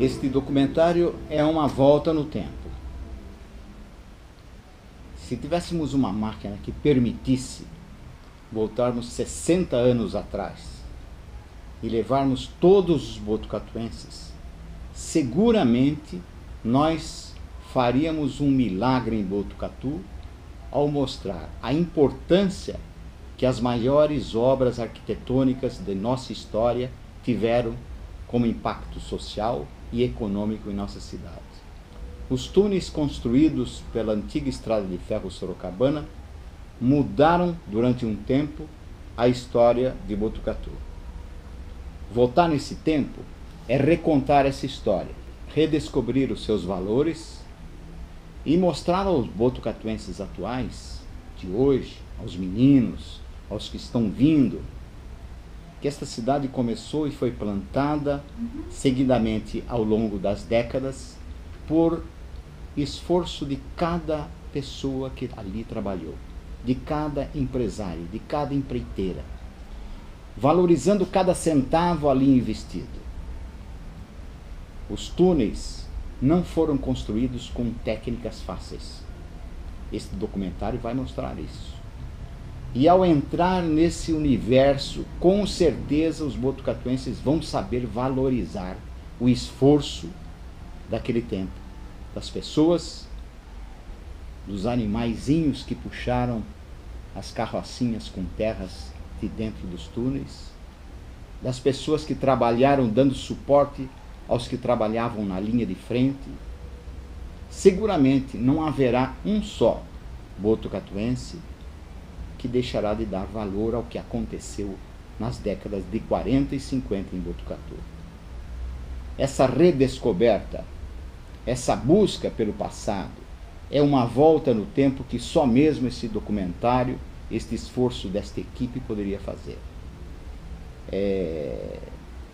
Este documentário é uma volta no tempo. Se tivéssemos uma máquina que permitisse voltarmos 60 anos atrás e levarmos todos os botucatuenses, seguramente nós faríamos um milagre em Botucatu ao mostrar a importância que as maiores obras arquitetônicas de nossa história tiveram como impacto social e econômico em nossa cidade. Os túneis construídos pela antiga estrada de ferro Sorocabana mudaram durante um tempo a história de Botucatu. Voltar nesse tempo é recontar essa história, redescobrir os seus valores e mostrar aos botucatuenses atuais, de hoje, aos meninos, aos que estão vindo, que esta cidade começou e foi plantada seguidamente ao longo das décadas por esforço de cada pessoa que ali trabalhou, de cada empresário, de cada empreiteira, valorizando cada centavo ali investido. Os túneis não foram construídos com técnicas fáceis. Este documentário vai mostrar isso. E ao entrar nesse universo, com certeza os botucatuenses vão saber valorizar o esforço daquele tempo, das pessoas, dos animaizinhos que puxaram as carrocinhas com terras de dentro dos túneis, das pessoas que trabalharam dando suporte aos que trabalhavam na linha de frente. Seguramente não haverá um só botucatuense que deixará de dar valor ao que aconteceu nas décadas de 40 e 50 em Botucatu. Essa redescoberta, essa busca pelo passado, é uma volta no tempo que só mesmo esse documentário, este esforço desta equipe poderia fazer. É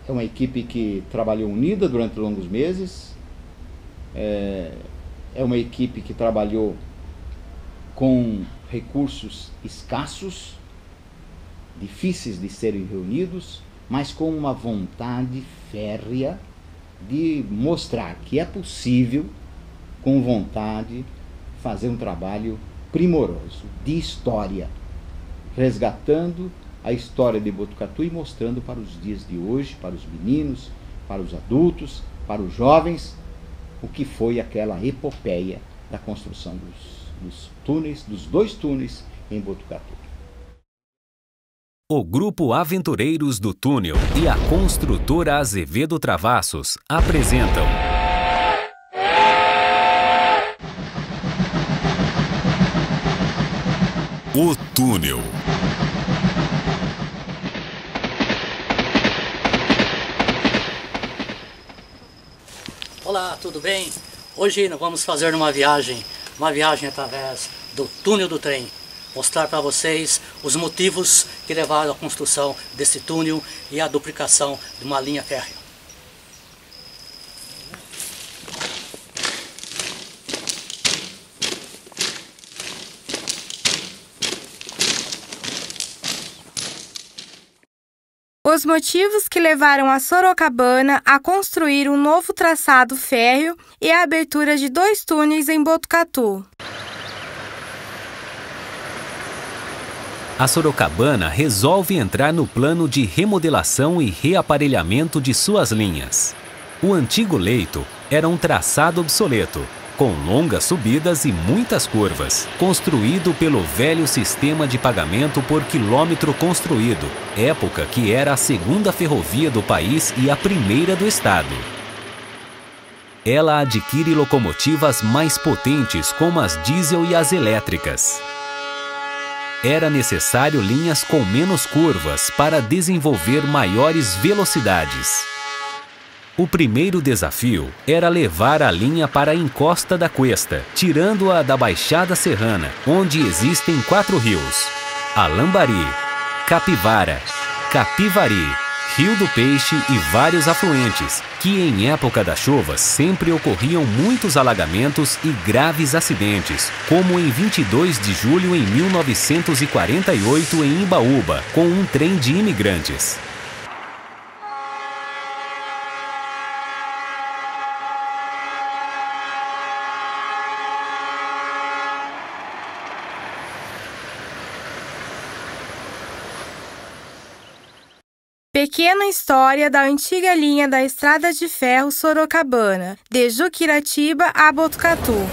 uma equipe que trabalhou unida durante longos meses, é uma equipe que trabalhou com recursos escassos, difíceis de serem reunidos, mas com uma vontade férrea de mostrar que é possível, com vontade, fazer um trabalho primoroso de história, resgatando a história de Botucatu e mostrando para os dias de hoje, para os meninos, para os adultos, para os jovens, o que foi aquela epopeia da construção dos túneis, dos 2 túneis em Botucatu. O Grupo Aventureiros do Túnel e a construtora Azevedo Travassos apresentam O Túnel. Olá, tudo bem? Hoje nós vamos fazer uma viagem através do túnel do trem. Mostrar para vocês os motivos que levaram à construção desse túnel e à duplicação de uma linha férrea. Os motivos que levaram a Sorocabana a construir um novo traçado férreo e a abertura de 2 túneis em Botucatu. A Sorocabana resolve entrar no plano de remodelação e reaparelhamento de suas linhas. O antigo leito era um traçado obsoleto, com longas subidas e muitas curvas, construído pelo velho sistema de pagamento por quilômetro construído, época que era a 2ª ferrovia do país e a 1ª do estado. Ela adquire locomotivas mais potentes como as diesel e as elétricas. Era necessário linhas com menos curvas para desenvolver maiores velocidades. O primeiro desafio era levar a linha para a encosta da Cuesta, tirando-a da Baixada Serrana, onde existem 4 rios: Alambari, Capivara, Capivari, Rio do Peixe e vários afluentes, que em época das chuvas sempre ocorriam muitos alagamentos e graves acidentes, como em 22 de julho em 1948 em Imbaúba, com um trem de imigrantes. pequena história da antiga linha da Estrada de Ferro Sorocabana, de Juquiratiba a Botucatu.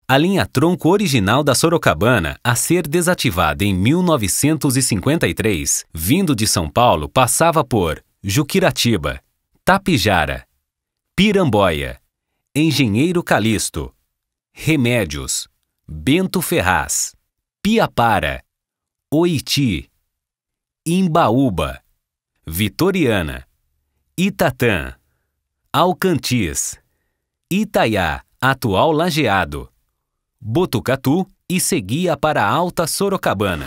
A linha tronco original da Sorocabana, a ser desativada em 1953, vindo de São Paulo, passava por Juquiratiba, Tapijara, Piramboia, Engenheiro Calixto, Remédios, Bento Ferraz, Piapara, Oiti, Imbaúba, Vitoriana, Itatã, Alcantis, Itaiá, atual Lajeado, Botucatu e seguia para a Alta Sorocabana.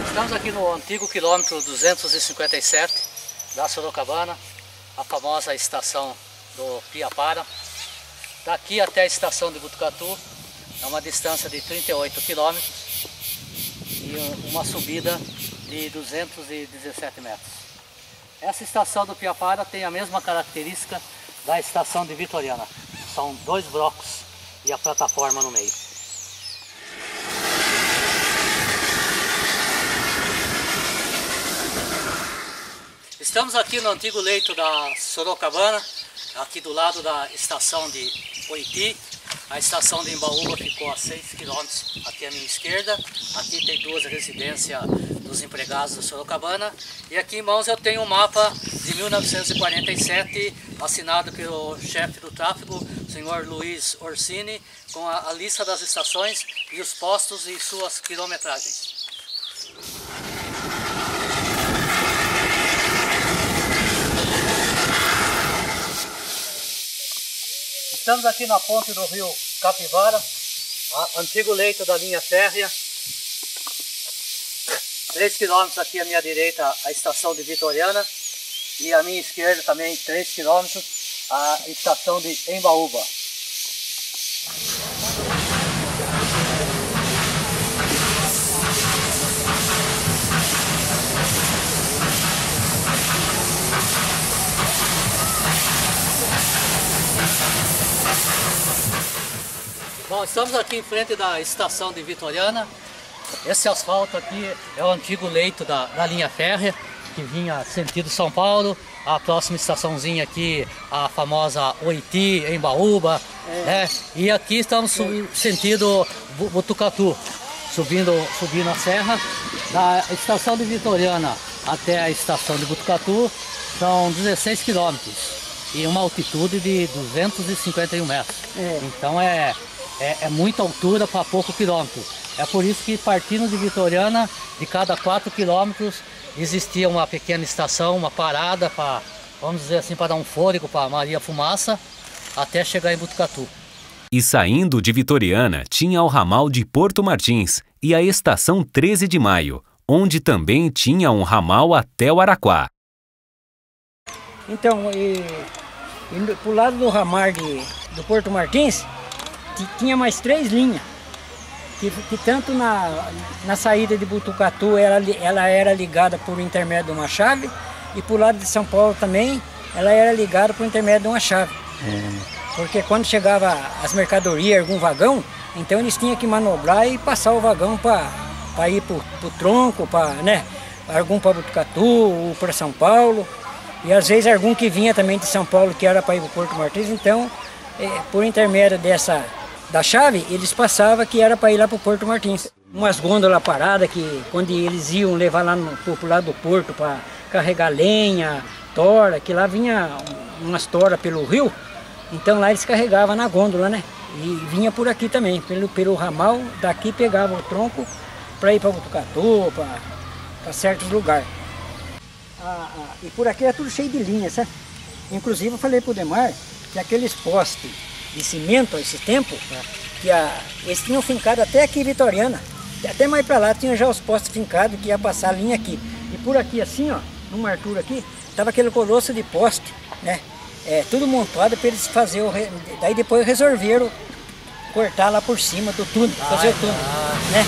Estamos aqui no antigo quilômetro 257 da Sorocabana, a famosa estação do Piapara. Daqui até a estação de Botucatu é uma distância de 38 quilômetros. E uma subida de 217 metros. Essa estação do Piapara tem a mesma característica da estação de Vitoriana. São 2 blocos e a plataforma no meio. Estamos aqui no antigo leito da Sorocabana, aqui do lado da estação de Oiti. A estação de Imbaúba ficou a 6 km aqui à minha esquerda. Aqui tem 2 residências dos empregados da Sorocabana. E aqui em mãos eu tenho um mapa de 1947, assinado pelo chefe do tráfego, senhor Luiz Orsini, com a lista das estações e os postos e suas quilometragens. Estamos aqui na ponte do rio Capivara, antigo leito da linha férrea. 3 km aqui à minha direita a estação de Vitoriana e à minha esquerda também 3 km a estação de Imbaúba. Bom, estamos aqui em frente da estação de Vitoriana. Esse asfalto aqui é o antigo leito da linha férrea, que vinha sentido São Paulo. A próxima estaçãozinha aqui, a famosa Oiti, Imbaúba, né? E aqui estamos sentido Botucatu, subindo a serra. Da estação de Vitoriana até a estação de Botucatu são 16 quilômetros e uma altitude de 251 metros. Então é muita altura para pouco quilômetro. É por isso que, partindo de Vitoriana, de cada 4 quilômetros existia uma pequena estação, uma parada para, vamos dizer assim, para dar um fôlego para Maria Fumaça, até chegar em Botucatu. E saindo de Vitoriana, tinha o ramal de Porto Martins e a estação 13 de Maio, onde também tinha um ramal até o Araquá. Então, pro lado do ramal do Porto Martins, tinha mais 3 linhas, que tanto na saída de Botucatu ela era ligada por intermédio de uma chave, e pro lado de São Paulo também ela era ligada por intermédio de uma chave. Porque quando chegava as mercadorias, algum vagão, então eles tinham que manobrar e passar o vagão para ir pro tronco, né? Algum para Botucatu ou para São Paulo, e às vezes algum que vinha também de São Paulo que era para ir para Porto Martins. Então, por intermédio da chave, eles passavam que era para ir lá para o Porto Martins. Umas gôndolas paradas que quando eles iam levar lá pro lado do porto para carregar lenha, tora, que lá vinha umas toras pelo rio, então lá eles carregavam na gôndola, né? E vinha por aqui também, pelo ramal, daqui pegava o tronco para ir para Botucatu, para certos lugares. E por aqui é tudo cheio de linha, sabe? Inclusive eu falei para o Demar que aqueles postes de cimento, esse tempo, que eles tinham fincado até aqui em Vitoriana. Até mais para lá tinha já os postes fincados que ia passar a linha aqui. E por aqui assim, ó, numa altura aqui, tava aquele colosso de poste, né? Tudo montado para eles fazerem daí depois resolveram cortar lá por cima do túnel, fazer o túnel, né?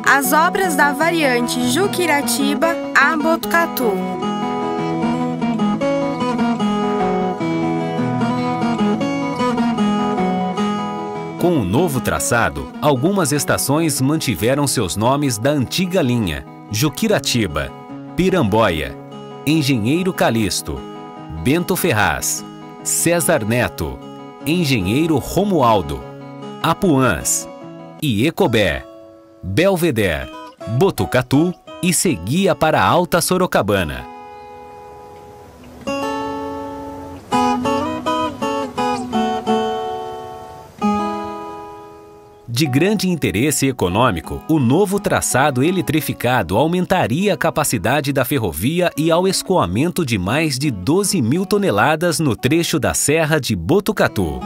As obras da variante Juquiratiba a Botucatu. Com o novo traçado, algumas estações mantiveram seus nomes da antiga linha: Juquiratiba, Piramboia, Engenheiro Calixto, Bento Ferraz, César Neto, Engenheiro Romualdo, Apuãs, Iecobé, Belvedere, Botucatu e seguia para Alta Sorocabana. De grande interesse econômico, o novo traçado eletrificado aumentaria a capacidade da ferrovia e ao escoamento de mais de 12.000 toneladas no trecho da Serra de Botucatu.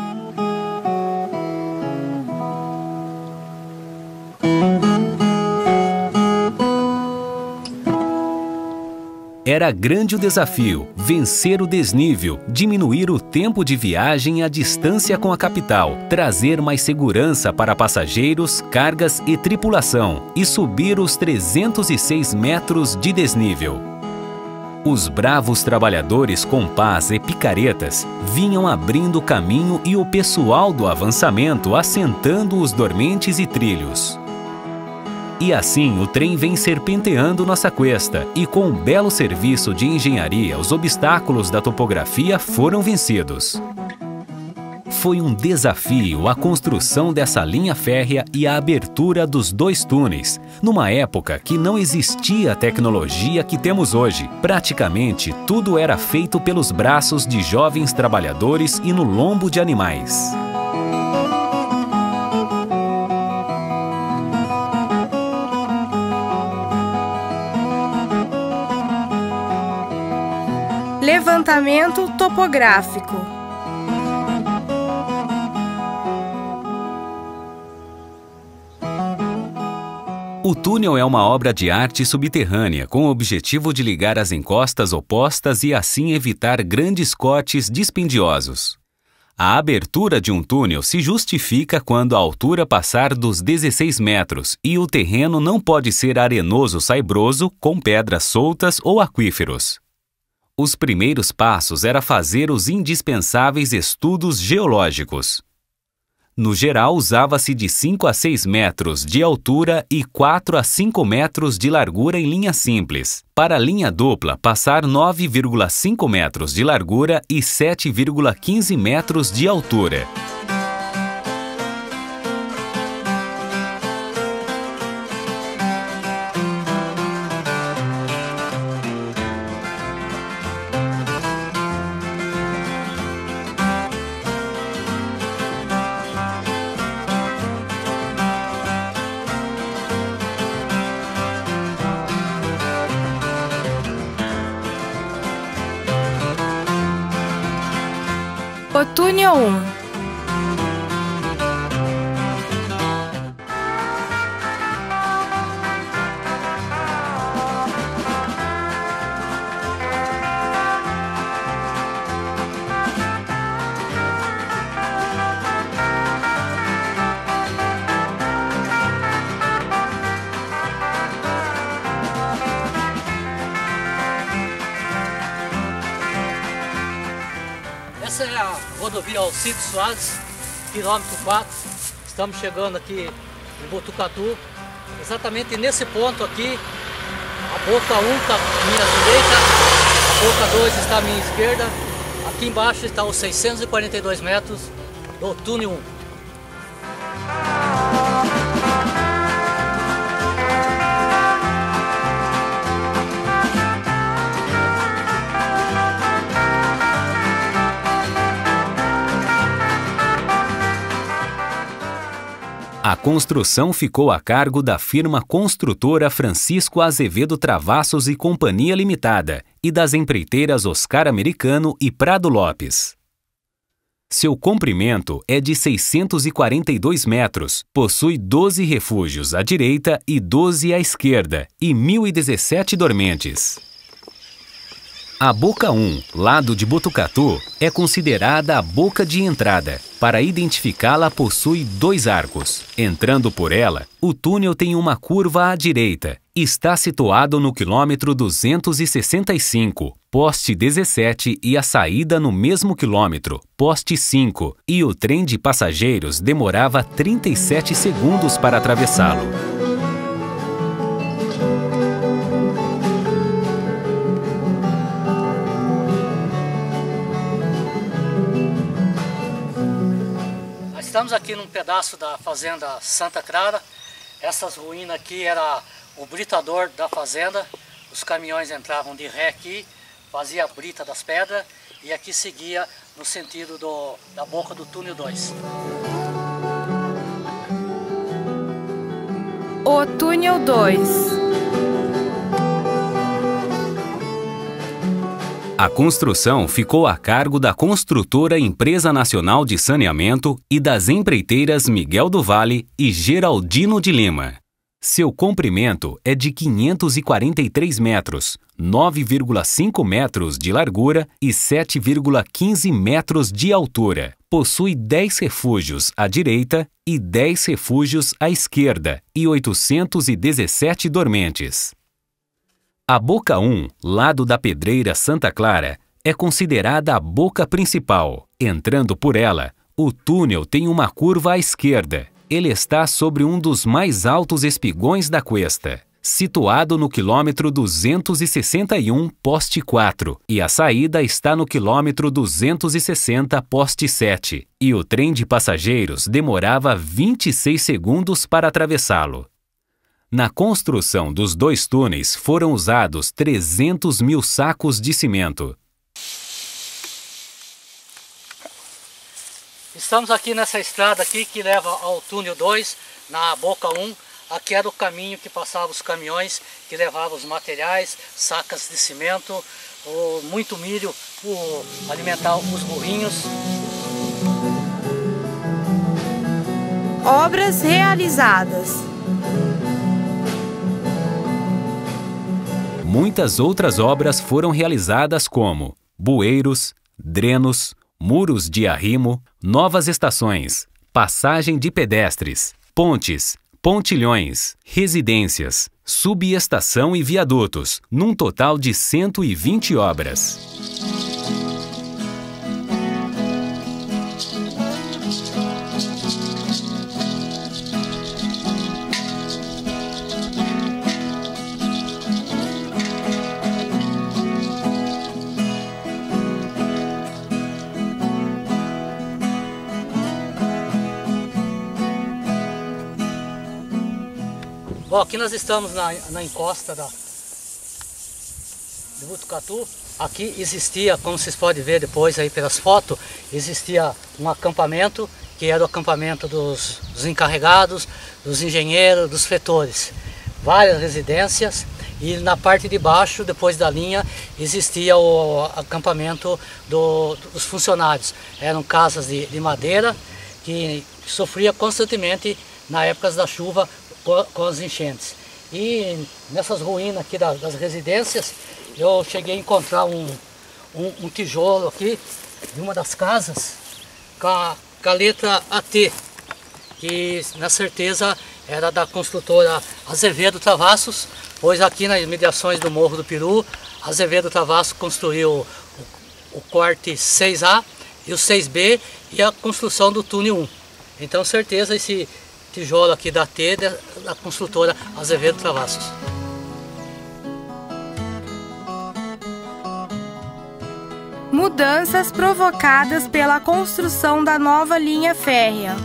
Era grande o desafio, vencer o desnível, diminuir o tempo de viagem e a distância com a capital, trazer mais segurança para passageiros, cargas e tripulação e subir os 306 metros de desnível. Os bravos trabalhadores com pás e picaretas vinham abrindo caminho e o pessoal do avançamento assentando os dormentes e trilhos. E assim o trem vem serpenteando nossa cuesta e com um belo serviço de engenharia os obstáculos da topografia foram vencidos. Foi um desafio a construção dessa linha férrea e a abertura dos 2 túneis, numa época que não existia a tecnologia que temos hoje. Praticamente tudo era feito pelos braços de jovens trabalhadores e no lombo de animais. Levantamento topográfico. O túnel é uma obra de arte subterrânea com o objetivo de ligar as encostas opostas e assim evitar grandes cortes dispendiosos. A abertura de um túnel se justifica quando a altura passar dos 16 metros e o terreno não pode ser arenoso-saibroso com pedras soltas ou aquíferos. Os primeiros passos era fazer os indispensáveis estudos geológicos. No geral, usava-se de 5 a 6 metros de altura e 4 a 5 metros de largura em linha simples. Para a linha dupla, passar 9,5 metros de largura e 7,15 metros de altura. O túnel 1. Essa é a rodovia Alcides Soares, quilômetro 4. Estamos chegando aqui em Botucatu. Exatamente nesse ponto aqui, a boca 1 está à minha direita, a boca 2 está à minha esquerda. Aqui embaixo está os 642 metros do túnel 1. A construção ficou a cargo da firma construtora Francisco Azevedo Travassos e Companhia Limitada e das empreiteiras Oscar Americano e Prado Lopes. Seu comprimento é de 642 metros, possui 12 refúgios à direita e 12 à esquerda e 1.017 dormentes. A Boca 1, lado de Botucatu, é considerada a boca de entrada. Para identificá-la, possui 2 arcos. Entrando por ela, o túnel tem uma curva à direita. Está situado no quilômetro 265, poste 17 e a saída no mesmo quilômetro, poste 5. E o trem de passageiros demorava 37 segundos para atravessá-lo. Estamos aqui num pedaço da fazenda Santa Clara. Essas ruínas aqui era o britador da fazenda. Os caminhões entravam de ré aqui, fazia a brita das pedras e aqui seguia no sentido da boca do túnel 2. O túnel 2. A construção ficou a cargo da construtora Empresa Nacional de Saneamento e das empreiteiras Miguel do Vale e Geraldino de Lima. Seu comprimento é de 543 metros, 9,5 metros de largura e 7,15 metros de altura. Possui 10 refúgios à direita e 10 refúgios à esquerda e 817 dormentes. A Boca 1, lado da Pedreira Santa Clara, é considerada a boca principal. Entrando por ela, o túnel tem uma curva à esquerda. Ele está sobre um dos mais altos espigões da cuesta, situado no quilômetro 261, poste 4, e a saída está no quilômetro 260, poste 7, e o trem de passageiros demorava 26 segundos para atravessá-lo. Na construção dos 2 túneis foram usados 300 mil sacos de cimento. Estamos aqui nessa estrada aqui que leva ao túnel 2, na Boca 1. Aqui era o caminho que passava os caminhões, que levavam os materiais, sacas de cimento, muito milho para alimentar os burrinhos. Obras realizadas. Muitas outras obras foram realizadas como bueiros, drenos, muros de arrimo, novas estações, passagem de pedestres, pontes, pontilhões, residências, subestação e viadutos, num total de 120 obras. Bom, aqui nós estamos na encosta de Botucatu. Aqui existia, como vocês podem ver depois aí pelas fotos, existia um acampamento, que era o acampamento dos encarregados, dos engenheiros, dos fretores. Várias residências, e na parte de baixo, depois da linha, existia o acampamento dos funcionários. Eram casas de madeira que sofria constantemente na época da chuva com as enchentes. E nessas ruínas aqui das residências, eu cheguei a encontrar um tijolo aqui de uma das casas com a letra AT, que na certeza era da construtora Azevedo Travassos, pois aqui nas imediações do Morro do Peru, Azevedo Travassos construiu o corte 6A e o 6B e a construção do túnel 1. Então certeza esse tijolo aqui da T, da construtora Azevedo Travassos. mudanças provocadas pela construção da nova linha férrea.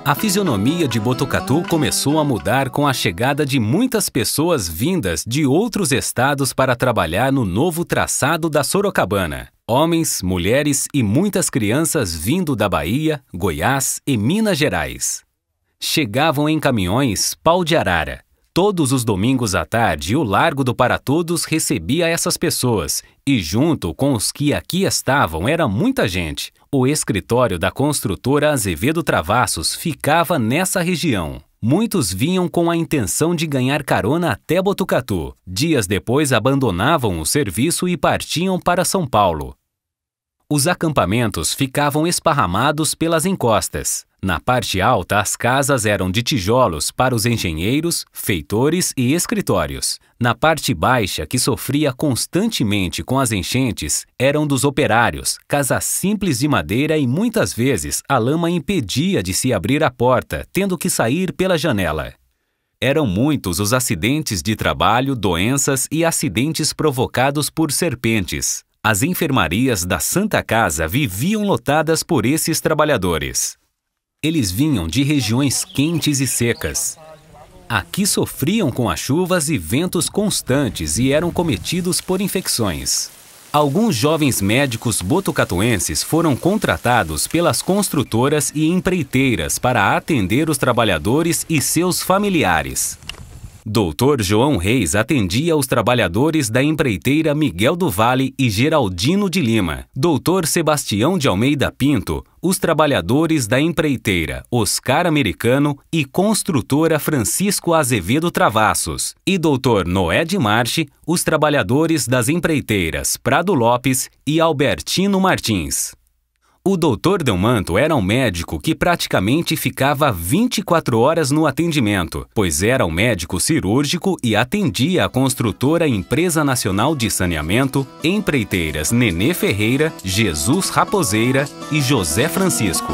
A fisionomia de Botucatu começou a mudar com a chegada de muitas pessoas vindas de outros estados para trabalhar no novo traçado da Sorocabana. Homens, mulheres e muitas crianças vindo da Bahia, Goiás e Minas Gerais. Chegavam em caminhões Pau de Arara. Todos os domingos à tarde, o Largo do Para Todos recebia essas pessoas, e junto com os que aqui estavam era muita gente. O escritório da construtora Azevedo Travassos ficava nessa região. Muitos vinham com a intenção de ganhar carona até Botucatu. Dias depois abandonavam o serviço e partiam para São Paulo. Os acampamentos ficavam esparramados pelas encostas. Na parte alta, as casas eram de tijolos para os engenheiros, feitores e escritórios. Na parte baixa, que sofria constantemente com as enchentes, eram dos operários, casas simples de madeira e muitas vezes a lama impedia de se abrir a porta, tendo que sair pela janela. Eram muitos os acidentes de trabalho, doenças e acidentes provocados por serpentes. As enfermarias da Santa Casa viviam lotadas por esses trabalhadores. Eles vinham de regiões quentes e secas. Aqui sofriam com as chuvas e ventos constantes e eram cometidos por infecções. Alguns jovens médicos botucatuenses foram contratados pelas construtoras e empreiteiras para atender os trabalhadores e seus familiares. Dr. João Reis atendia os trabalhadores da empreiteira Miguel do Vale e Geraldino de Lima. Dr. Sebastião de Almeida Pinto, os trabalhadores da empreiteira Oscar Americano e construtora Francisco Azevedo Travassos. E Dr. Noé de Marche, os trabalhadores das empreiteiras Prado Lopes e Albertino Martins. O Dr. Delmanto era um médico que praticamente ficava 24 horas no atendimento, pois era um médico cirúrgico e atendia a construtora Empresa Nacional de Saneamento, empreiteiras Nenê Ferreira, Jesus Raposeira e José Francisco.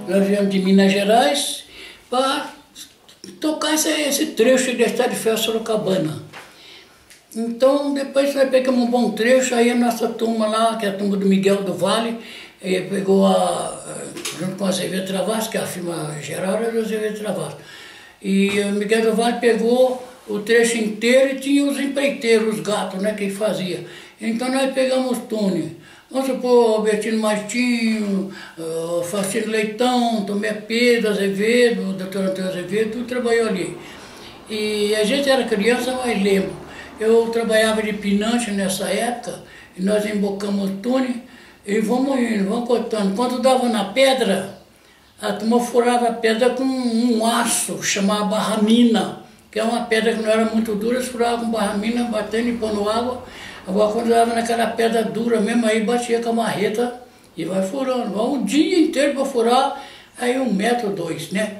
Nós viemos de Minas Gerais para tocar esse trecho da Estrada de Ferro Sorocabana. Então, depois nós pegamos um bom trecho, aí a nossa turma lá, que é a turma do Miguel do Vale, pegou junto com a Azevedo Travassos, que é a firma geral era do Azevedo Travassos. E o Miguel do Vale pegou o trecho inteiro e tinha os empreiteiros, os gatos, né, que ele fazia. Então nós pegamos túnel. Vamos supor, Albertino Martinho, Faustino Leitão, Tomé Pedro, Azevedo, o doutor Antônio Azevedo, tudo trabalhou ali. E a gente era criança, mas lembro. Eu trabalhava de pinante nessa época, e nós embocamos o túnel e vamos indo, vamos cortando. Quando dava na pedra, a turma furava a pedra com um aço, chamado barramina, que é uma pedra que não era muito dura, eles furavam com barramina, batendo e pondo água. Agora, quando dava naquela pedra dura mesmo, aí batia com a marreta e vai furando. Vai um dia inteiro para furar, aí 1 metro ou 2, né?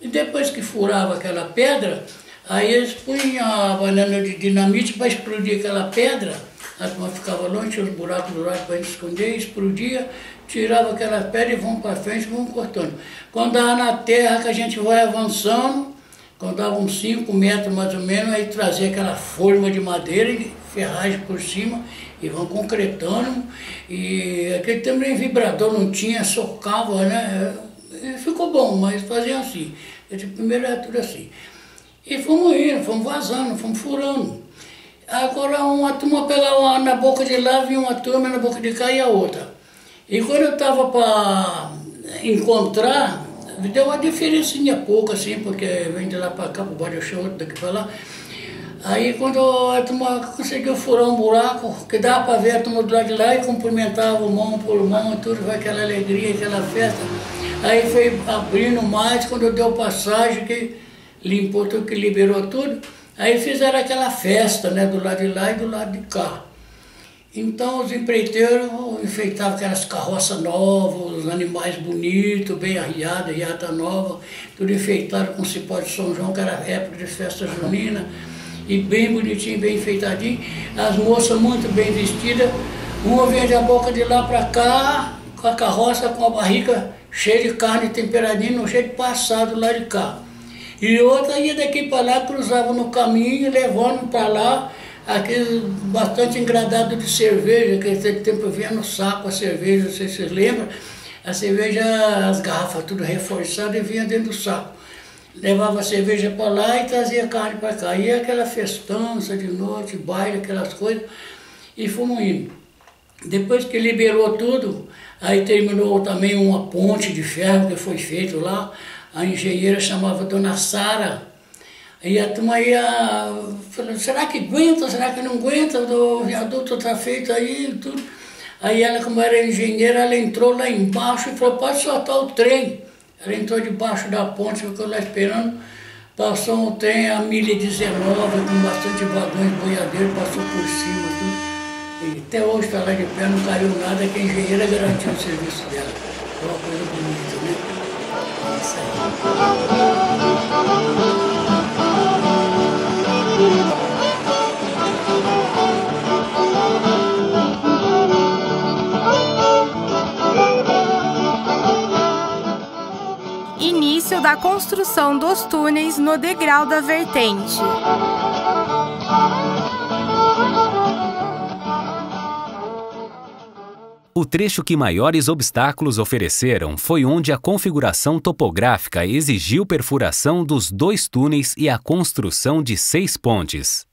E depois que furava aquela pedra, aí eles punham a banana de dinamite para explodir aquela pedra. A turma ficava longe, tinha os buracos do lado para esconder, explodia, tirava aquela pedra e vão para frente, vão cortando. Quando dava na terra que a gente vai avançando, quando dava uns 5 metros mais ou menos, aí trazia aquela forma de madeira e ferragem por cima e vão concretando. E aquele também vibrador não tinha, socava, né? E ficou bom, mas fazia assim. Primeiro era tudo assim. E fomos indo, fomos vazando, fomos furando. Agora uma turma pegava na boca de lá, vinha uma turma na boca de cá e a outra. E quando eu estava para encontrar, deu uma diferencinha pouca assim, porque vem de lá para cá, para o Bairro Show, outro daqui para lá. Aí quando a turma conseguiu furar um buraco, que dava para ver a turma do lado de lá e cumprimentava mão por mão e tudo, foi aquela alegria, aquela festa. Aí foi abrindo mais, quando deu passagem, que limpou tudo, que liberou tudo. Aí fizeram aquela festa, né, do lado de lá e do lado de cá. Então os empreiteiros enfeitavam aquelas carroças novas, os animais bonitos, bem arriados, arriata nova, tudo enfeitado com cipó de São João, que era época de festa junina, e bem bonitinho, bem enfeitadinho. As moças muito bem vestidas, uma vinha da boca de lá para cá, com a carroça, com a barriga cheia de carne temperadinha, no jeito passado lá de cá. E outra ia daqui para lá, cruzava no caminho, levando para lá aquele bastante engradado de cerveja, que naquele tempo vinha no saco a cerveja, não sei se vocês lembram, a cerveja, as garrafas tudo reforçadas e vinha dentro do saco. Levava a cerveja para lá e trazia carne para cá. E aquela festança de noite, baile, aquelas coisas, e fomos indo. Depois que liberou tudo, aí terminou também uma ponte de ferro que foi feito lá, a engenheira chamava Dona Sara. E a turma ia falando, será que aguenta, será que não aguenta, o viaduto está feito aí e tudo. Aí ela, como era engenheira, ela entrou lá embaixo e falou, pode soltar o trem. Ela entrou debaixo da ponte, ficou lá esperando, passou um trem, a 1019, com bastante vagões, boiadeiros, passou por cima, tudo. E até hoje está lá de pé, não caiu nada, que a engenheira garantiu o serviço dela. Foi uma coisa bonita, né? É isso aí. Início da construção dos túneis no degrau da vertente. O trecho que maiores obstáculos ofereceram foi onde a configuração topográfica exigiu perfuração dos 2 túneis e a construção de 6 pontes.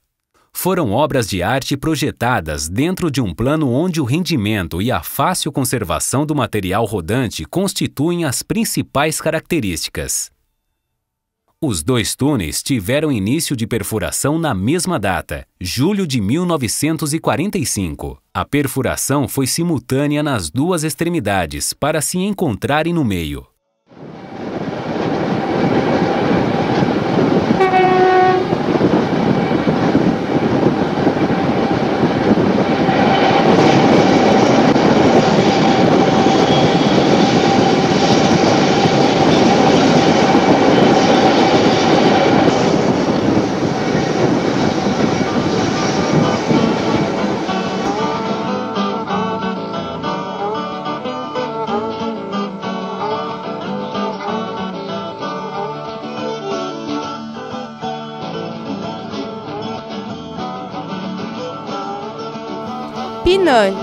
Foram obras de arte projetadas dentro de um plano onde o rendimento e a fácil conservação do material rodante constituem as principais características. Os 2 túneis tiveram início de perfuração na mesma data, julho de 1945. A perfuração foi simultânea nas 2 extremidades para se encontrarem no meio. Pinante.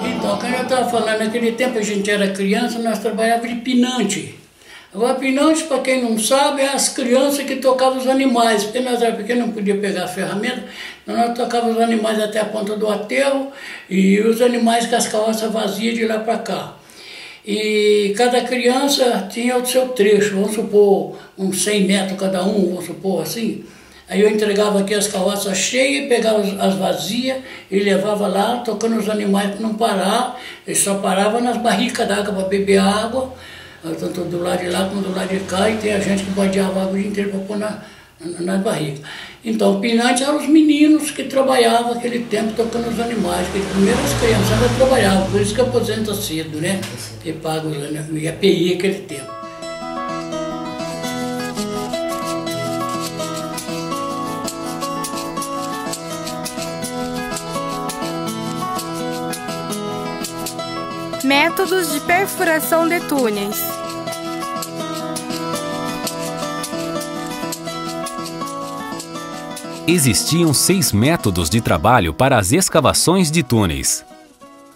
Então, como eu estava falando, naquele tempo a gente era criança, nós trabalhávamos de pinante. Agora, pinante, para quem não sabe, é as crianças que tocavam os animais, porque nós era pequeno, não podia pegar a ferramenta, então nós tocávamos os animais até a ponta do aterro e os animais com as carroças vazias de lá para cá. E cada criança tinha o seu trecho, vamos supor, uns 100 metros cada um, vamos supor assim. Aí eu entregava aqui as carroças cheias, pegava as vazias e levava lá, tocando os animais para não parar. Eles só paravam nas barricas d'água para beber água, tanto do lado de lá como do lado de cá, e tem a gente que bodeava água o dia inteiro para pôr nas barricas. Então, o pinante eram os meninos que trabalhavam aquele tempo tocando os animais, que primeiro as criançadas trabalhavam, por isso que aposenta cedo, né? E paga o IAPI aquele tempo. Métodos de perfuração de túneis. Existiam 6 métodos de trabalho para as escavações de túneis.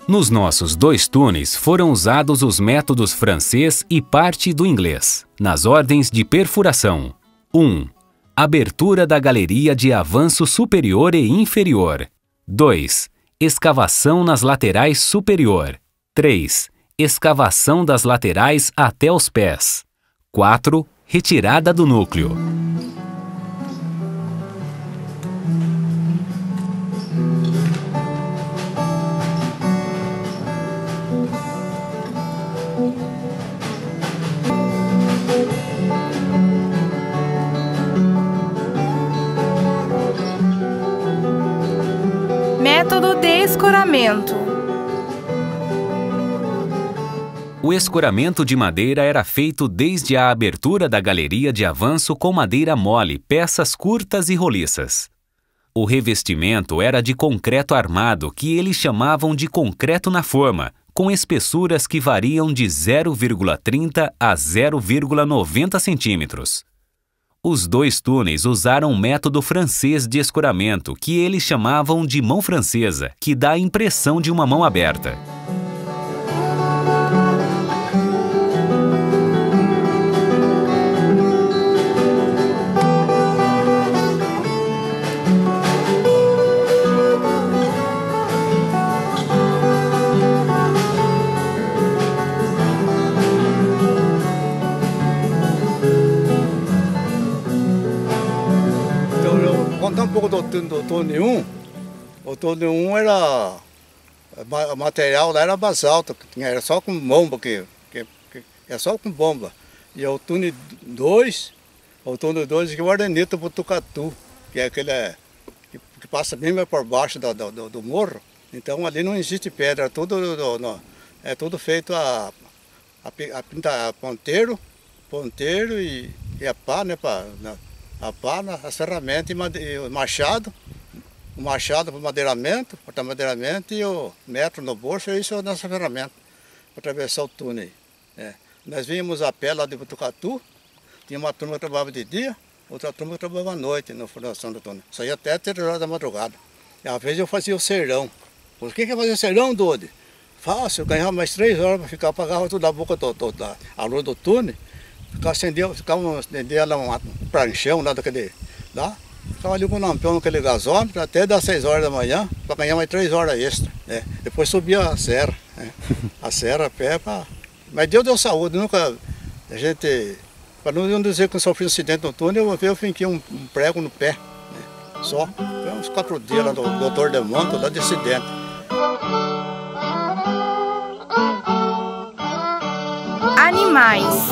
Nos nossos 2 túneis foram usados os métodos francês e parte do inglês, nas ordens de perfuração. 1. Abertura da galeria de avanço superior e inferior. 2. Escavação nas laterais superior. 3. Escavação das laterais até os pés. 4. Retirada do núcleo. Método de escoramento. O escoramento de madeira era feito desde a abertura da galeria de avanço com madeira mole, peças curtas e roliças. O revestimento era de concreto armado, que eles chamavam de concreto na forma, com espessuras que variam de 0,30 a 0,90 centímetros. Os dois túneis usaram um método francês de escoramento, que eles chamavam de mão francesa, que dá a impressão de uma mão aberta. Contar um pouco do túnel 1. O túnel 1 era... O material lá era basalto, era só com bomba, é só com bomba. E o túnel 2 que é o Arenito Botucatu, que é aquele que passa bem mais por baixo do morro. Então ali não existe pedra, é tudo feito a ponteiro e a pá, né? A pá, a serramenta e o machado para madeiramento e o metro no bolso, isso é a nossa ferramenta para atravessar o túnel. Nós vínhamos a pé lá de Botucatu, tinha uma turma que trabalhava de dia, outra turma que trabalhava à noite na fundação do túnel. Saía até 3 horas da madrugada. E às vezes eu fazia o serão. Por que fazer o serão, Dodi? Fácil, eu ganhava mais 3 horas para ficar, apagava tudo da boca a luz do túnel. Acendia lá um pranchão lá daquele lá, ficava ali com o lampião naquele gasômetro até das 6 horas da manhã para ganhar mais 3 horas extra. Depois subia a serra, a serra a pé, mas Deus deu saúde, nunca a gente, para não dizer que eu sofri um acidente no túnel, eu finquei um prego no pé, só. Foi uns 4 dias lá do doutor Demonto, lá de acidente. Animais.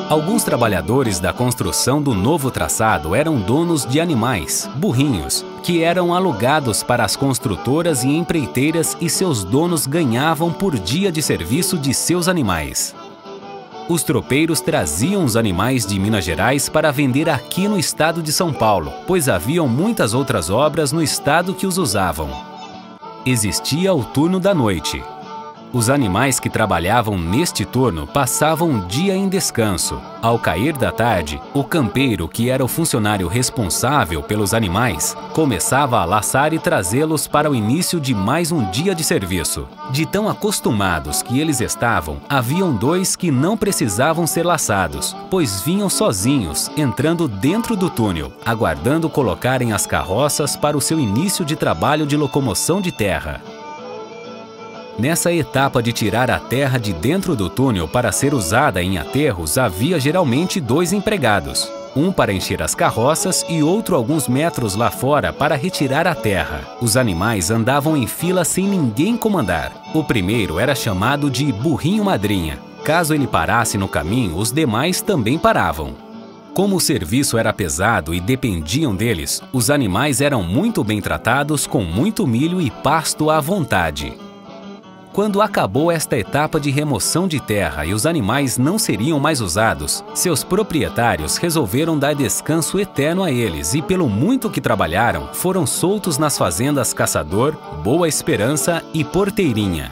Alguns trabalhadores da construção do novo traçado eram donos de animais, burrinhos, que eram alugados para as construtoras e empreiteiras e seus donos ganhavam por dia de serviço de seus animais. Os tropeiros traziam os animais de Minas Gerais para vender aqui no estado de São Paulo, pois haviam muitas outras obras no estado que os usavam. Existia o turno da noite. Os animais que trabalhavam neste turno passavam um dia em descanso. Ao cair da tarde, o campeiro, que era o funcionário responsável pelos animais, começava a laçar e trazê-los para o início de mais um dia de serviço. De tão acostumados que eles estavam, haviam 2 que não precisavam ser laçados, pois vinham sozinhos, entrando dentro do túnel, aguardando colocarem as carroças para o seu início de trabalho de locomoção de terra. Nessa etapa de tirar a terra de dentro do túnel para ser usada em aterros, havia geralmente 2 empregados. Um para encher as carroças e outro alguns metros lá fora para retirar a terra. Os animais andavam em fila sem ninguém comandar. O primeiro era chamado de burrinho madrinha. Caso ele parasse no caminho, os demais também paravam. Como o serviço era pesado e dependiam deles, os animais eram muito bem tratados com muito milho e pasto à vontade. Quando acabou esta etapa de remoção de terra e os animais não seriam mais usados, seus proprietários resolveram dar descanso eterno a eles e, pelo muito que trabalharam, foram soltos nas fazendas Caçador, Boa Esperança e Porteirinha.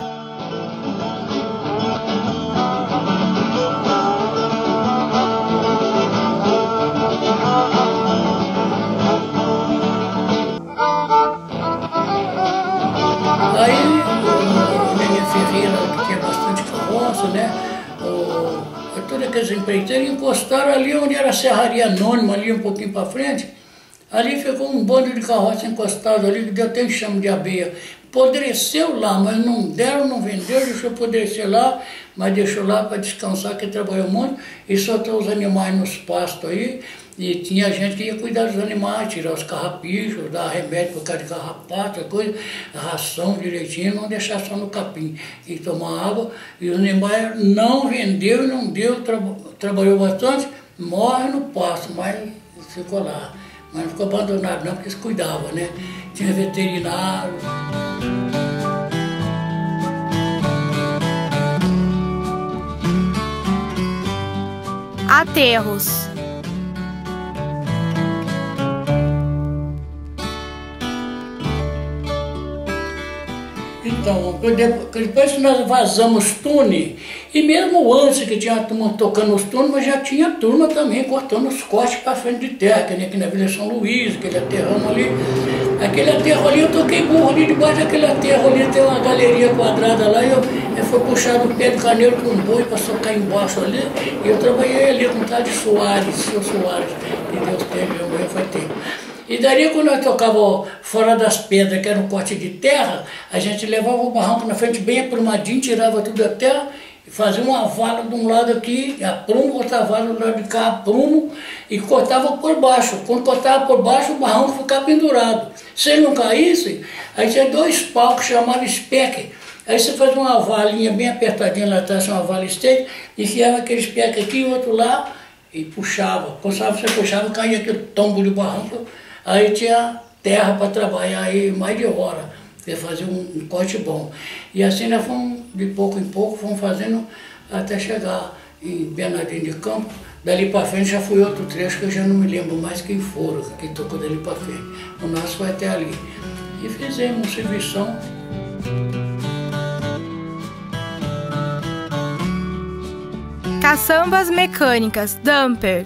Que tinha bastante carroça, né? Todos aqueles empreiteiros encostaram ali onde era a Serraria Anônima, ali um pouquinho para frente. Ali ficou um bando de carroça encostado ali, que deu até enxame de abelha. Apodreceu lá, mas não deram, não venderam, deixou apodrecer lá, mas deixou lá para descansar, que trabalhou muito, e soltou os animais nos pastos aí. E tinha gente que ia cuidar dos animais, tirar os carrapichos, dar remédio por causa de carrapato, coisa, ração direitinho, não deixar só no capim. E tomar água, e os animais não vendeu e não deu trabalho. trabalhou bastante, morre no pasto, mas ficou lá. Mas não ficou abandonado não, porque eles cuidavam, né? Tinha veterinário. Aterros. Então, depois que nós vazamos túnel, e mesmo antes que tinha a turma tocando os túneis, mas já tinha turma também cortando os cortes para frente de terra, que nem aqui na Vila São Luís, aquele aterrão ali. Aquele aterro ali, eu toquei burro ali debaixo daquele aterro ali, tem uma galeria quadrada lá, eu fui puxado o pé do carneiro com um boi para socar embaixo ali, e eu trabalhei ali com o tal de Soares, seu Soares, que Deus teve, meu morreu faz tempo. E daí quando nós tocava fora das pedras, que era um corte de terra, a gente levava o barranco na frente bem aprumadinho, tirava tudo da terra, e fazia uma vala de um lado aqui, aprumo, cortava a vala do lado de cá, aprumo, e cortava por baixo. Quando cortava por baixo, o barranco ficava pendurado. Se ele não caísse, aí tinha 2 paus que chamavam spec. Aí você fazia uma valinha bem apertadinha lá atrás, uma vala estreita, enfiava aquele spec aqui e o outro lá, e puxava. Quando você puxava, caía aquele tombo de barranco. Aí tinha terra para trabalhar aí mais de hora, para fazer um corte bom. E assim nós fomos, de pouco em pouco, fomos fazendo até chegar em Bernardino de Campos. Dali para frente já foi outro trecho que eu já não me lembro mais quem foram, que tocou dali para frente. O nosso foi até ali. E fizemos um servição. Caçambas mecânicas, dumper.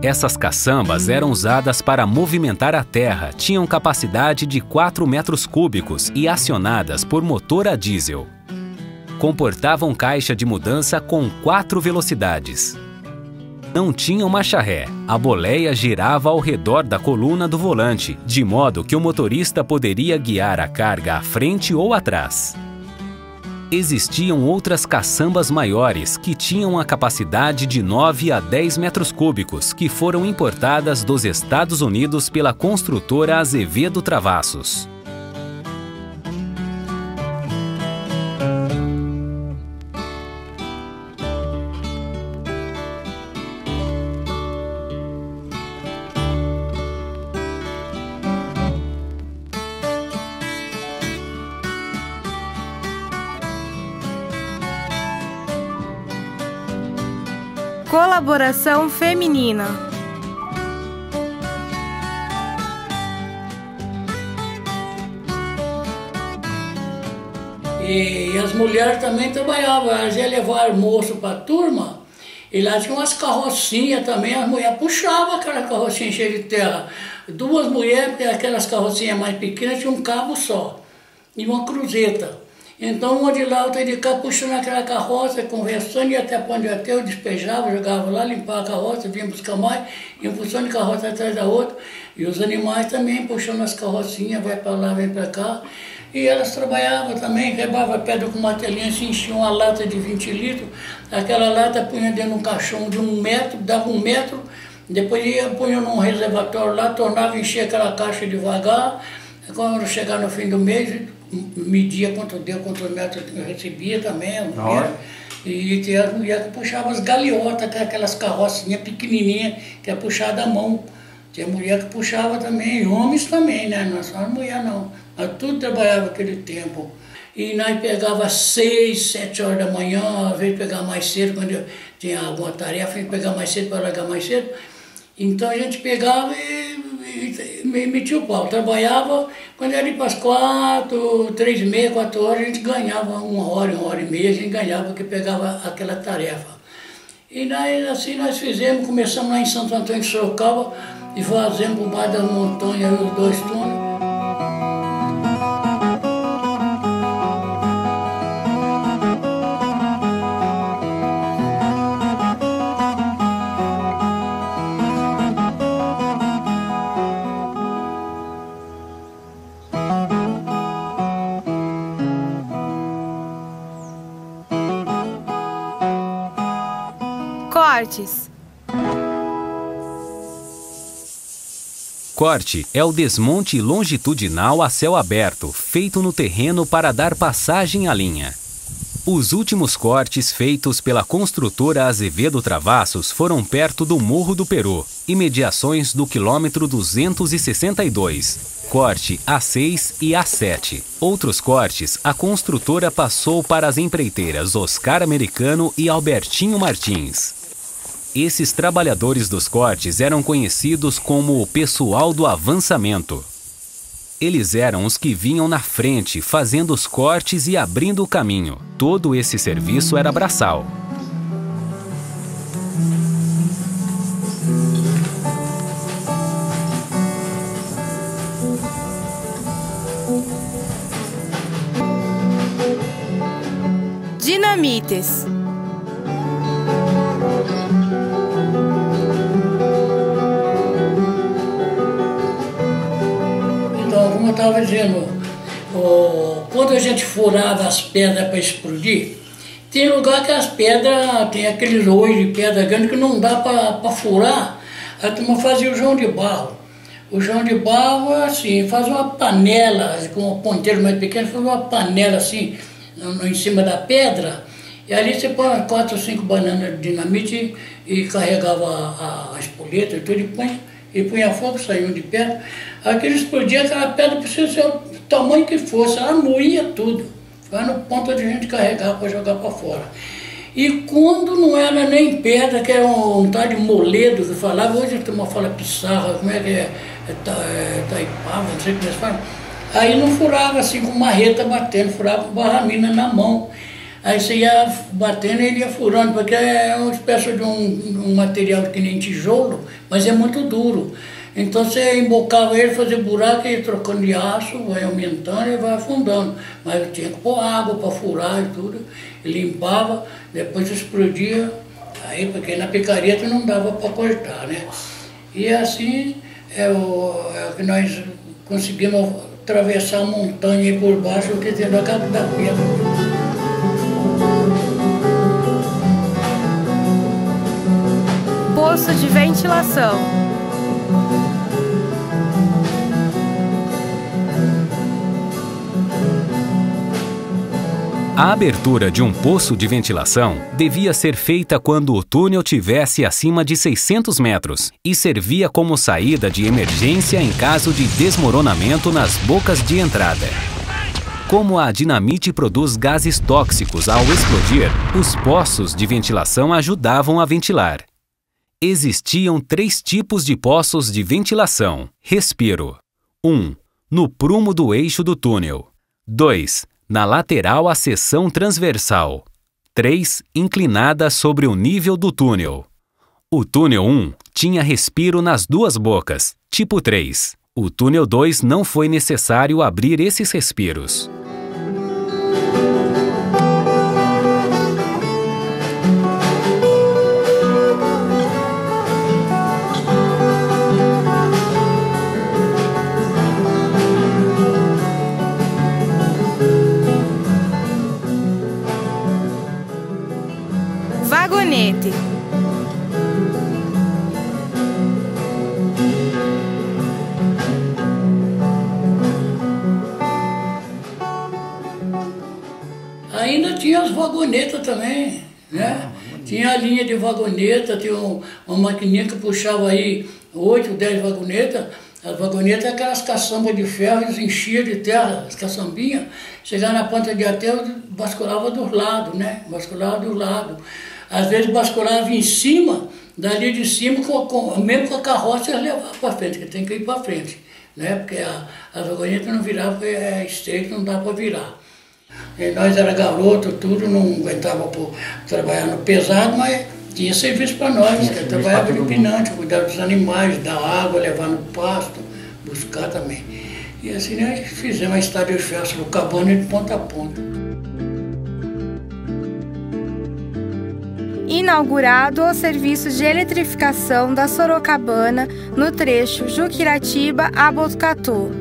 Essas caçambas eram usadas para movimentar a terra, tinham capacidade de 4 metros cúbicos e acionadas por motor a diesel. Comportavam caixa de mudança com 4 velocidades. Não tinham marcha ré, a boleia girava ao redor da coluna do volante, de modo que o motorista poderia guiar a carga à frente ou atrás. Existiam outras caçambas maiores que tinham a capacidade de 9 a 10 metros cúbicos que foram importadas dos Estados Unidos pela construtora Azevedo Travassos. Colaboração feminina. E as mulheres também trabalhavam, elas iam levar almoço para a turma, e lá tinha umas carrocinhas também, as mulheres puxavam aquela carrocinha cheia de terra. 2 mulheres, porque aquelas carrocinhas mais pequenas tinham um cabo só, e uma cruzeta. Então, uma de lá, outra de cá, puxando aquela carroça, conversando, e até onde eu despejava, jogava lá, limpava a carroça, vinha buscar mais, ia puxando de carroça atrás da outra. E os animais também, puxando as carrocinhas, vai para lá, vem para cá. E elas trabalhavam também, quebrava pedra com martelinho, se enchia uma lata de 20 litros, aquela lata punha dentro de um caixão de 1 metro, dava 1 metro, depois ia, punha num reservatório lá, tornava, enchia aquela caixa devagar, quando chegar no fim do mês, media quanto deu, quantos metros eu recebia também, a mulher. E tinha as mulheres que puxavam as galiotas, aquelas carrocinhas pequenininhas, que é puxada à mão. Tinha mulher que puxava também, e homens também, né? Não só as mulheres não. Mas tudo trabalhava aquele tempo. E nós pegava 6, 7 horas da manhã, às vezes pegava mais cedo, quando eu tinha alguma tarefa, a gente pegava mais cedo para largar mais cedo. Então a gente pegava e metia o pau. Trabalhava, quando era para as 4, 3h30, 4 horas, a gente ganhava 1 hora, 1h30, a gente ganhava, porque pegava aquela tarefa. E nós, assim nós fizemos, começamos lá em Santo Antônio de Sorocaba, e fazemos por baixo da montanha os 2 túneis. Cortes. Corte é o desmonte longitudinal a céu aberto, feito no terreno para dar passagem à linha. Os últimos cortes feitos pela construtora Azevedo Travassos foram perto do Morro do Peru, imediações do quilômetro 262, corte A6 e A7. Outros cortes a construtora passou para as empreiteiras Oscar Americano e Albertinho Martins. Esses trabalhadores dos cortes eram conhecidos como o pessoal do avançamento. Eles eram os que vinham na frente, fazendo os cortes e abrindo o caminho. Todo esse serviço era braçal. Dinamites. Como eu estava dizendo, quando a gente furava as pedras para explodir, tem lugar que as pedras, tem aqueles olhos de pedra grande que não dá para furar, a turma fazia o João de Barro. O João de Barro, assim, faz uma panela, com um ponteiro mais pequeno, faz uma panela assim, em cima da pedra, e ali você põe 4 ou 5 bananas de dinamite e carregava a espoleta e tudo, e punha fogo, saiu de perto. Aquilo explodia, aquela pedra precisa ser o tamanho que fosse, ela moía tudo. Foi no ponto de a gente carregar para jogar para fora. E quando não era nem pedra, que era um tal de moledo que falava, hoje a turma fala pissarra, como é que é? Taipava, não sei como eles falam. Aí não furava assim com marreta batendo, furava com barramina na mão. Aí você ia batendo e ele ia furando, porque é uma espécie de um material que nem tijolo, mas é muito duro. Então você embocava ele, fazia buraco e ia trocando de aço, vai aumentando e vai afundando. Mas tinha que pôr água para furar e tudo, e limpava, depois explodia, aí porque na picareta não dava para cortar, né? E assim é o que nós conseguimos atravessar a montanha aí por baixo, que tem da cabo da pedra. Poço de ventilação. A abertura de um poço de ventilação devia ser feita quando o túnel tivesse acima de 600 metros e servia como saída de emergência em caso de desmoronamento nas bocas de entrada. Como a dinamite produz gases tóxicos ao explodir, os poços de ventilação ajudavam a ventilar. Existiam 3 tipos de poços de ventilação. Respiro. 1. No prumo do eixo do túnel. 2. Na lateral à seção transversal. 3. Inclinada sobre o nível do túnel. O túnel 1 tinha respiro nas 2 bocas, tipo 3. O túnel 2 não foi necessário abrir esses respiros. Vagonete. Ainda tinha as vagonetas também, né? Tinha a linha de vagoneta, tinha uma maquininha que puxava aí 8, 10 vagonetas. As vagonetas é aquelas caçambas de ferro, eles enchiam de terra, as caçambinhas. Chegava na ponta de aterro, basculava dos lados, né? Basculava dos lados. Às vezes basculava em cima, dali de cima, mesmo com a carroça, eles levavam para frente, que tem que ir para frente, né? Porque a vagoneta não virava, porque é estreito, não dá para virar. E nós era garoto, tudo, não aguentava trabalhar no pesado, mas tinha serviço para nós, que trabalhava no pinante, cuidar dos animais, dar água, levar no pasto, buscar também. E assim nós fizemos a estrada de ferro Sorocabana de ponta a ponta. Inaugurado o serviço de eletrificação da Sorocabana no trecho Juquiratiba a Botucatu.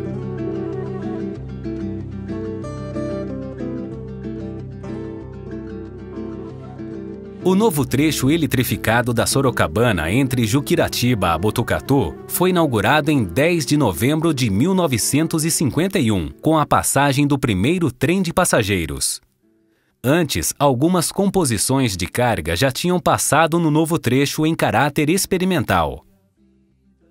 O novo trecho eletrificado da Sorocabana entre Juquiratiba a Botucatu foi inaugurado em 10 de novembro de 1951, com a passagem do primeiro trem de passageiros. Antes, algumas composições de carga já tinham passado no novo trecho em caráter experimental.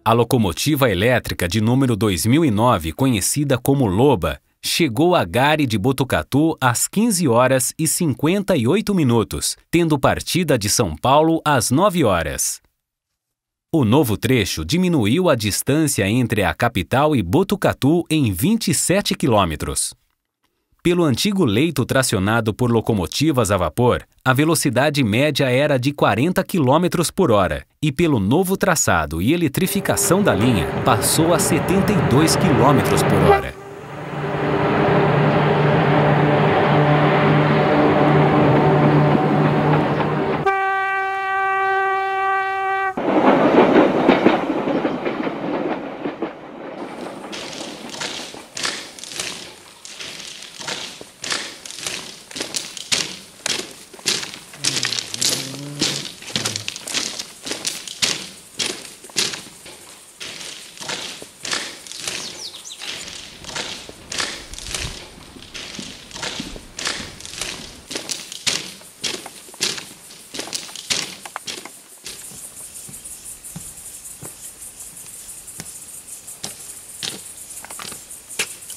A locomotiva elétrica de número 2009, conhecida como Loba, chegou a Gare de Botucatu às 15 horas e 58 minutos, tendo partida de São Paulo às 9 horas. O novo trecho diminuiu a distância entre a capital e Botucatu em 27 quilômetros. Pelo antigo leito tracionado por locomotivas a vapor, a velocidade média era de 40 km por hora e pelo novo traçado e eletrificação da linha, passou a 72 km por hora.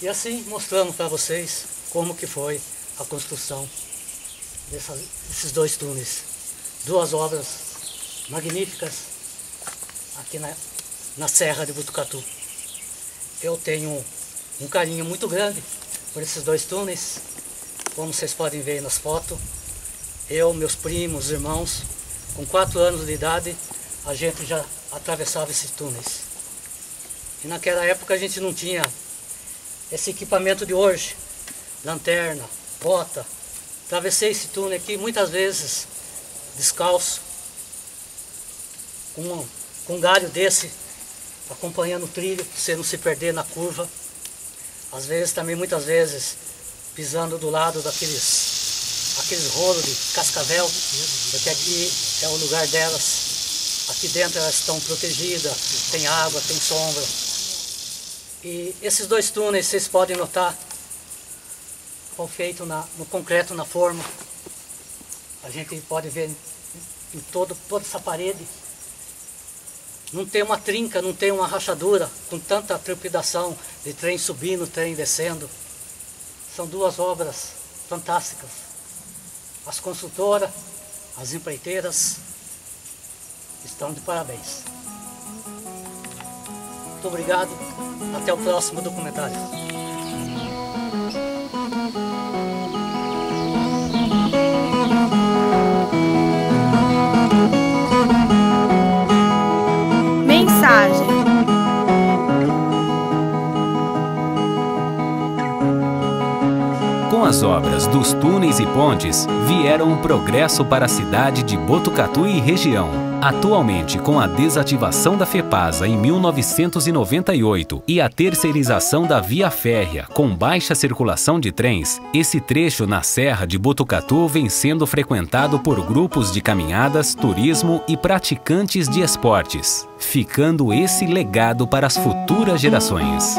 E assim mostramos para vocês como que foi a construção desses dois túneis. Duas obras magníficas aqui na Serra de Botucatu. Eu tenho um carinho muito grande por esses dois túneis, como vocês podem ver nas fotos. Eu, meus primos, irmãos, com 4 anos de idade, a gente já atravessava esses túneis. E naquela época a gente não tinha esse equipamento de hoje, lanterna, bota. Atravessei esse túnel aqui muitas vezes descalço, com um galho desse, acompanhando o trilho, para você não se perder na curva. Às vezes também, muitas vezes, pisando do lado aqueles rolos de cascavel, porque aqui é o lugar delas. Aqui dentro elas estão protegidas, tem água, tem sombra. E esses dois túneis, vocês podem notar, foram feitos no concreto, na forma. A gente pode ver em toda essa parede. Não tem uma trinca, não tem uma rachadura, com tanta trepidação de trem subindo, trem descendo. São duas obras fantásticas. As construtoras, as empreiteiras estão de parabéns. Muito obrigado. Até o próximo documentário. Mensagem. Com as obras dos túneis e pontes, vieram um progresso para a cidade de Botucatu e região. Atualmente, com a desativação da FEPASA em 1998 e a terceirização da via férrea com baixa circulação de trens, esse trecho na Serra de Botucatu vem sendo frequentado por grupos de caminhadas, turismo e praticantes de esportes, ficando esse legado para as futuras gerações.